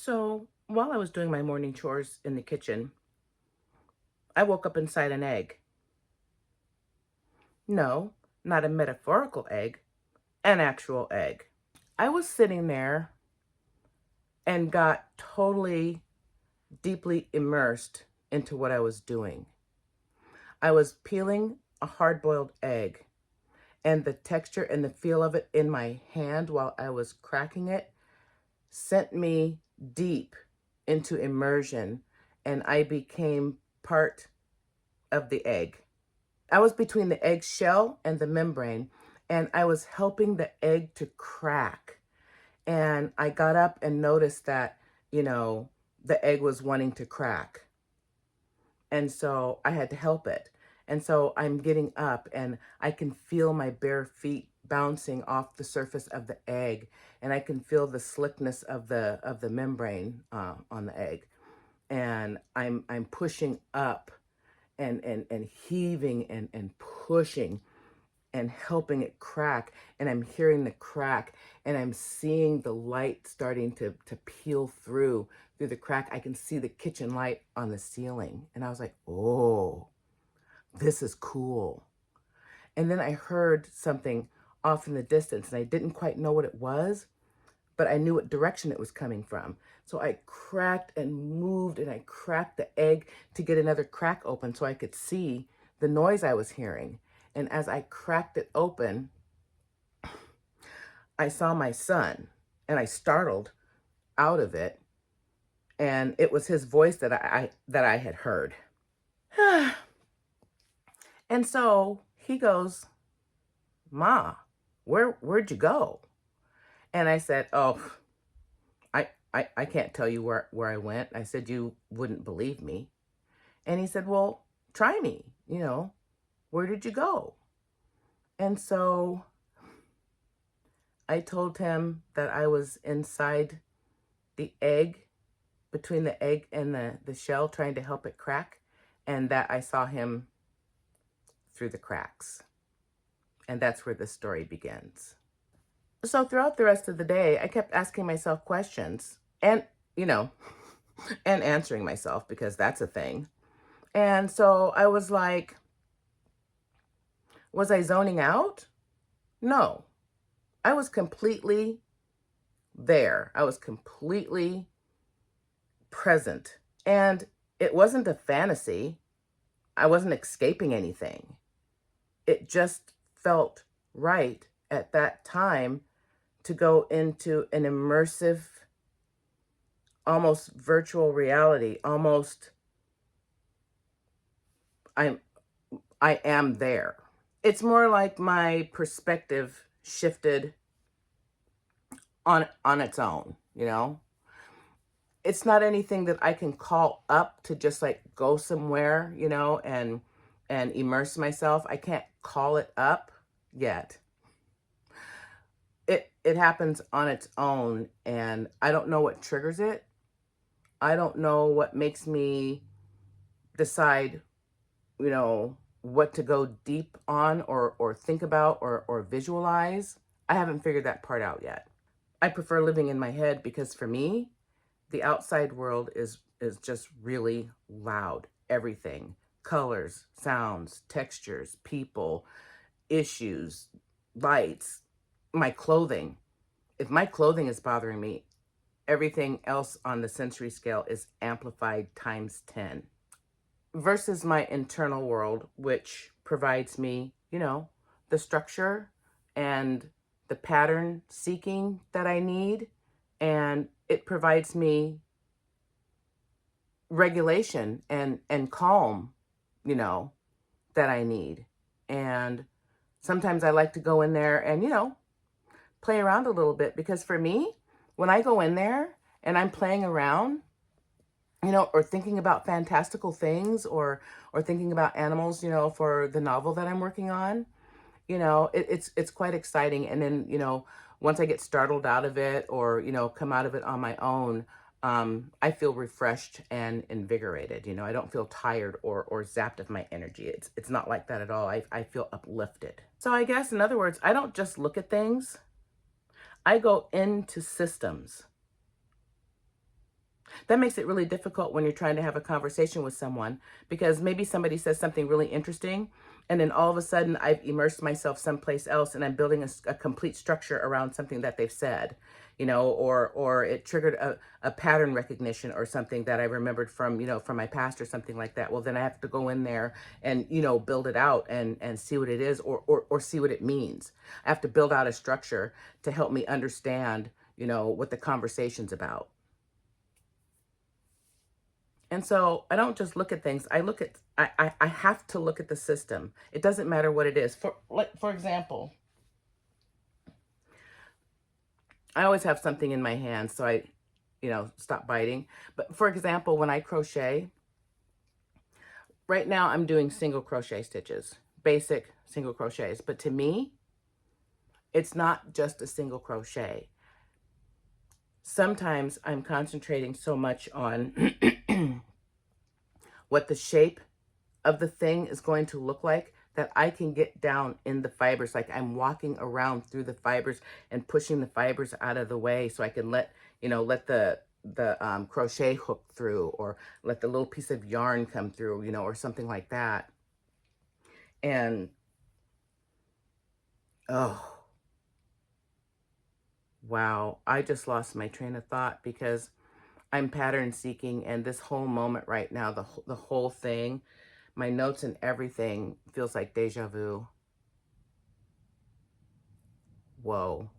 So, while I was doing my morning chores in the kitchen, I woke up inside an egg. No, not a metaphorical egg, an actual egg. I was sitting there and got totally, deeply immersed into what I was doing. I was peeling a hard boiled egg, and the texture and the feel of it in my hand while I was cracking it sent me deep into immersion, and I became part of the egg. I was between the egg shell and the membrane, and I was helping the egg to crack. And I got up and noticed that, the egg was wanting to crack. And so I had to help it. And so I'm getting up and I can feel my bare feet bouncing off the surface of the egg, and I can feel the slickness of the membrane on the egg. And I'm pushing up and heaving and pushing and helping it crack. And I'm hearing the crack, and I'm seeing the light starting to peel through the crack. I can see the kitchen light on the ceiling. And I was like, oh, this is cool. And then I heard something off in the distance, and I didn't quite know what it was, but I knew what direction it was coming from. So I cracked and moved, and I cracked the egg to get another crack open so I could see the noise I was hearing. And as I cracked it open, I saw my son, and I startled out of it, and it was his voice that I had heard. And so he goes, "Ma, where'd you go?" And I said, "Oh, I can't tell you where I went." I said, "You wouldn't believe me." And he said, "Well, try me, where did you go?" And so I told him that I was inside the egg, between the egg and the shell, trying to help it crack, and that I saw him through the cracks. And that's where the story begins. So throughout the rest of the day, I kept asking myself questions and, you know, and answering myself, because that's a thing. And so I was like, was I zoning out? No, I was completely there. I was completely present. And it wasn't a fantasy. I wasn't escaping anything. It just felt right at that time to go into an immersive, almost virtual reality. Almost, I'm I am there. It's more like my perspective shifted on its own. It's not anything that I can call up to just like go somewhere, and immerse myself. I can't call it up yet. It happens on its own, and I don't know what triggers it. I don't know what makes me decide, what to go deep on or think about or visualize. I haven't figured that part out yet. I prefer living in my head because for me, the outside world is just really loud. Everything, colors, sounds, textures, people, issues, lights, my clothing. If my clothing is bothering me, everything else on the sensory scale is amplified times 10. Versus my internal world, which provides me, the structure and the pattern seeking that I need. And it provides me regulation and calm, that I need. And sometimes I like to go in there and, play around a little bit, because for me, when I go in there and I'm playing around, or thinking about fantastical things, or thinking about animals, for the novel that I'm working on, it's quite exciting. And then, once I get startled out of it, or, come out of it on my own, I feel refreshed and invigorated. I don't feel tired or zapped of my energy. It's not like that at all. I feel uplifted. So I guess, in other words, I don't just look at things. I go into systems. That makes it really difficult when you're trying to have a conversation with someone, because maybe somebody says something really interesting, and then all of a sudden I've immersed myself someplace else and I'm building a complete structure around something that they've said, or it triggered a pattern recognition or something that I remembered from, from my past or something like that. Well, then I have to go in there and, build it out and see what it is, or see what it means. I have to build out a structure to help me understand, what the conversation's about. And so I don't just look at things. I have to look at the system. It doesn't matter what it is. For example, I always have something in my hand, so I, stop biting. But for example, when I crochet, right now I'm doing single crochet stitches, basic single crochets. But to me, it's not just a single crochet. Sometimes I'm concentrating so much on what the shape of the thing is going to look like that I can get down in the fibers, like I'm walking around through the fibers and pushing the fibers out of the way so I can let the crochet hook through, or let the little piece of yarn come through, or something like that. And oh, wow, I just lost my train of thought because I'm pattern seeking, and this whole moment right now, the whole thing, my notes and everything feels like deja vu. Whoa.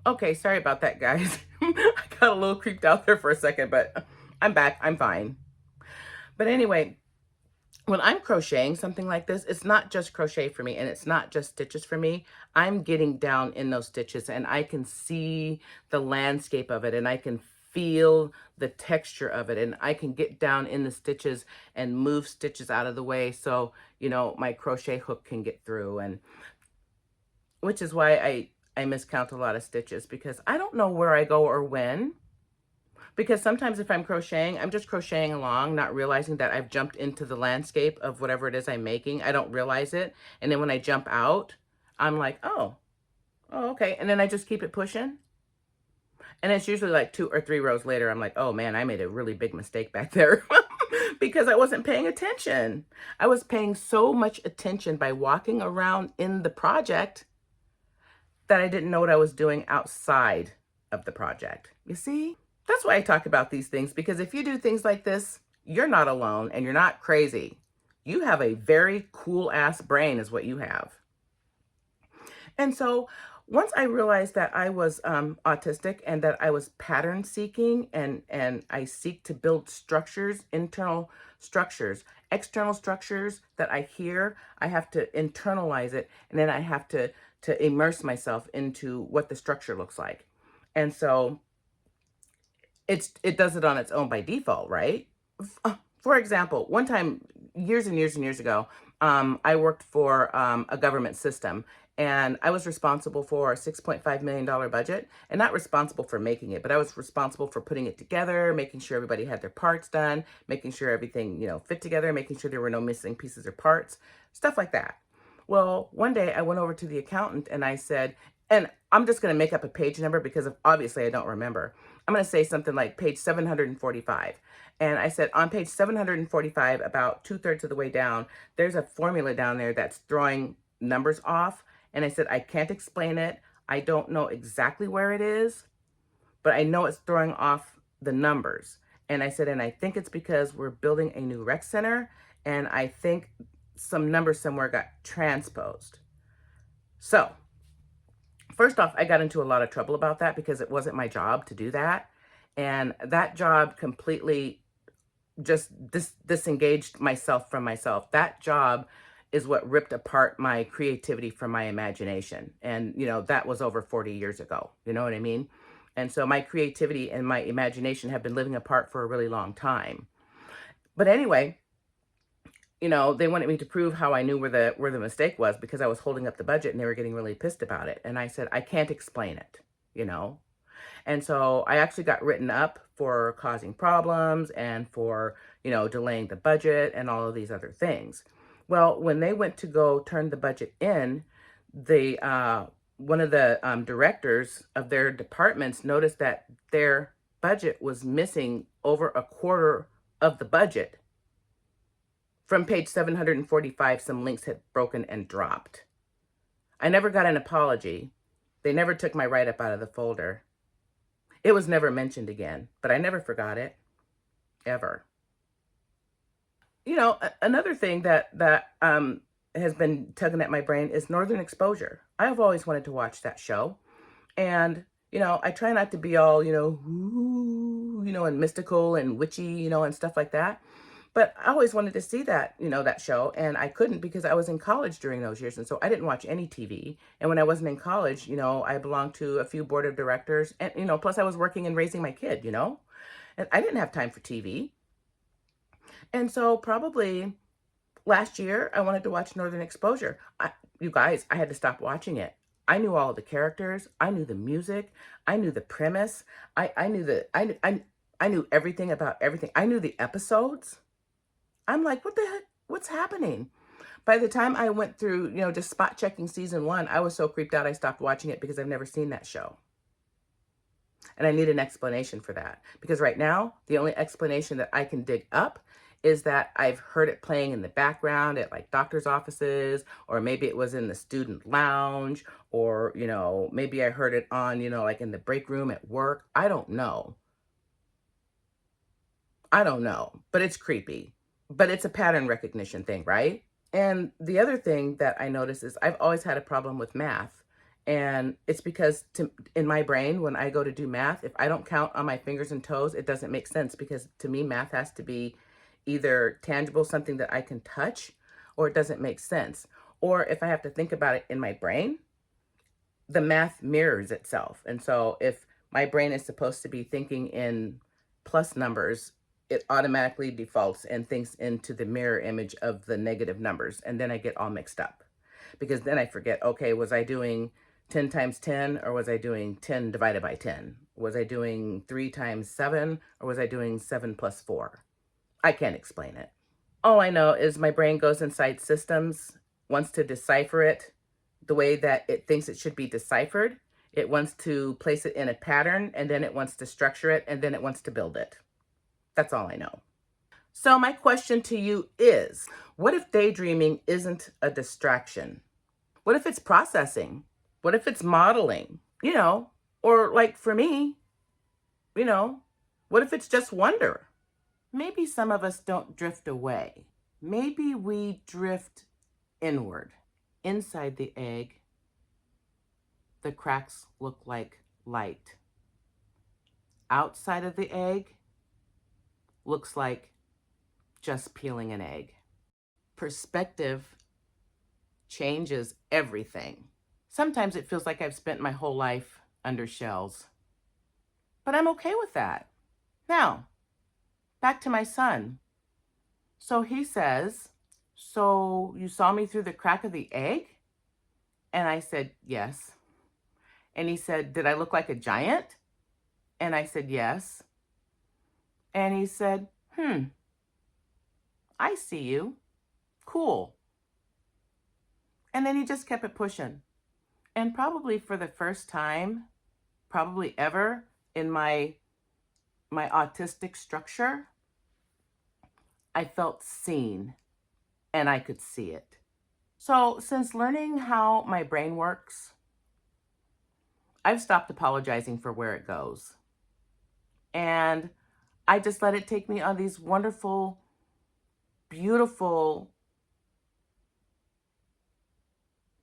Okay, sorry about that, guys. I got a little creeped out there for a second, but I'm back. I'm fine. But anyway, when I'm crocheting something like this, it's not just crochet for me, and it's not just stitches for me. I'm getting down in those stitches, and I can see the landscape of it, and I can feel the texture of it, and I can get down in the stitches and move stitches out of the way so, my crochet hook can get through. And which is why I miscount a lot of stitches, because I don't know where I go or when. Because sometimes if I'm crocheting, I'm just crocheting along, not realizing that I've jumped into the landscape of whatever it is I'm making. I don't realize it. And then when I jump out, I'm like, oh, okay. And then I just keep it pushing. And it's usually like 2 or 3 rows later, I'm like, oh man, I made a really big mistake back there because I wasn't paying attention. I was paying so much attention by walking around in the project that I didn't know what I was doing outside of the project. You see? That's why I talk about these things, because if you do things like this, you're not alone and you're not crazy. You have a very cool ass brain is what you have. And so once I realized that I was autistic and that I was pattern seeking, and I seek to build structures, internal structures, external structures that I hear, I have to internalize it, and then I have to immerse myself into what the structure looks like. And so it does it on its own by default, right? For example, one time, years and years and years ago, I worked for a government system, and I was responsible for a $6.5 million budget, and not responsible for making it, but I was responsible for putting it together, making sure everybody had their parts done, making sure everything, fit together, making sure there were no missing pieces or parts, stuff like that. Well, one day I went over to the accountant and I said, and I'm just going to make up a page number because obviously I don't remember. I'm going to say something like page 745. And I said, on page 745, about 2/3 of the way down, there's a formula down there that's throwing numbers off. And I said, I can't explain it. I don't know exactly where it is, but I know it's throwing off the numbers. And I said, and I think it's because we're building a new rec center, and I think some numbers somewhere got transposed. So first off, I got into a lot of trouble about that because it wasn't my job to do that. And that job completely just disengaged myself from myself. That job is what ripped apart my creativity from my imagination. And, that was over 40 years ago. You know what I mean? And so my creativity and my imagination have been living apart for a really long time. But anyway, they wanted me to prove how I knew where the mistake was because I was holding up the budget, and they were getting really pissed about it. And I said, I can't explain it. And so I actually got written up for causing problems and for, delaying the budget and all of these other things. Well, when they went to go turn the budget in, the one of the directors of their departments noticed that their budget was missing over a quarter of the budget. From page 745, some links had broken and dropped. I never got an apology. They never took my write-up out of the folder. It was never mentioned again, but I never forgot it, ever. Another thing that has been tugging at my brain is Northern Exposure. I've always wanted to watch that show. And, I try not to be all, ooh, and mystical and witchy, and stuff like that. But I always wanted to see that, that show. And I couldn't because I was in college during those years. And so I didn't watch any TV. And when I wasn't in college, I belonged to a few board of directors. And, plus I was working and raising my kid, and I didn't have time for TV. And so probably last year, I wanted to watch Northern Exposure. You guys, I had to stop watching it. I knew all of the characters. I knew the music. I knew the premise. I knew I knew everything about everything. I knew the episodes. I'm like, what the heck? What's happening? By the time I went through, just spot checking season 1, I was so creeped out I stopped watching it because I've never seen that show. And I need an explanation for that. Because right now, the only explanation that I can dig up is that I've heard it playing in the background at like doctor's offices, or maybe it was in the student lounge, or, maybe I heard it on, like in the break room at work. I don't know. But it's creepy. But it's a pattern recognition thing, right? And the other thing that I notice is I've always had a problem with math. And it's because in my brain, when I go to do math, if I don't count on my fingers and toes, it doesn't make sense, because to me, math has to be either tangible, something that I can touch, or it doesn't make sense. Or if I have to think about it in my brain, the math mirrors itself. And so if my brain is supposed to be thinking in plus numbers, it automatically defaults and thinks into the mirror image of the negative numbers. And then I get all mixed up, because then I forget, okay, was I doing 10 times 10, or was I doing 10 divided by 10? Was I doing 3 times 7, or was I doing 7 plus 4? I can't explain it. All I know is my brain goes inside systems, wants to decipher it the way that it thinks it should be deciphered. It wants to place it in a pattern, and then it wants to structure it, and then it wants to build it. That's all I know. So my question to you is, what if daydreaming isn't a distraction? What if it's processing? What if it's modeling? Or like for me, what if it's just wonder? Maybe some of us don't drift away. Maybe we drift inward. Inside the egg, the cracks look like light. Outside of the egg looks like just peeling an egg. Perspective changes everything. Sometimes it feels like I've spent my whole life under shells, but I'm okay with that. Now, back to my son. So he says, so you saw me through the crack of the egg? And I said, yes. And he said, did I look like a giant? And I said, yes. And he said, I see you. Cool. And then he just kept it pushing. And probably for the first time, probably ever in my autistic structure, I felt seen, and I could see it. So since learning how my brain works, I've stopped apologizing for where it goes. And I just let it take me on these wonderful, beautiful,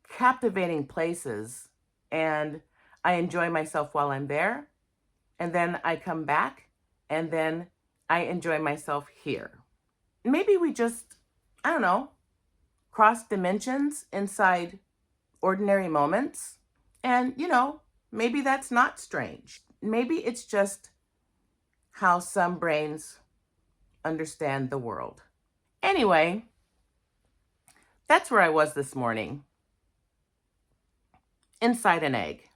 captivating places. And I enjoy myself while I'm there. And then I come back, and then I enjoy myself here. Maybe we just, I don't know, cross dimensions inside ordinary moments. And, maybe that's not strange. Maybe it's just how some brains understand the world. Anyway, that's where I was this morning. Inside an egg.